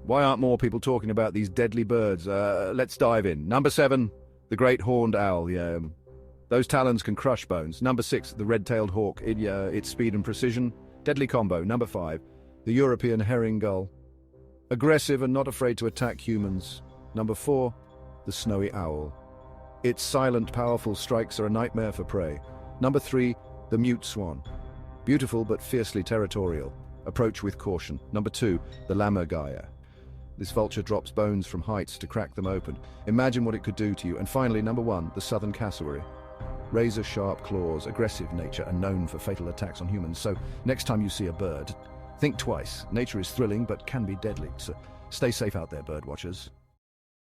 Why aren't more people talking about these deadly birds? Let's dive in. Number 7, the great horned owl. Yeah, those talons can crush bones. Number 6, the red-tailed hawk. Its speed and precision, deadly combo. Number 5, the European herring gull. Aggressive and not afraid to attack humans. Number 4, the snowy owl. Its silent, powerful strikes are a nightmare for prey. Number 3, the mute swan. Beautiful but fiercely territorial. Approach with caution. Number 2, the lammergeier. This vulture drops bones from heights to crack them open. Imagine what it could do to you. And finally, number 1, the southern cassowary. Razor-sharp claws, aggressive nature, and known for fatal attacks on humans. So, next time you see a bird, think twice. Nature is thrilling, but can be deadly. So, stay safe out there, bird watchers.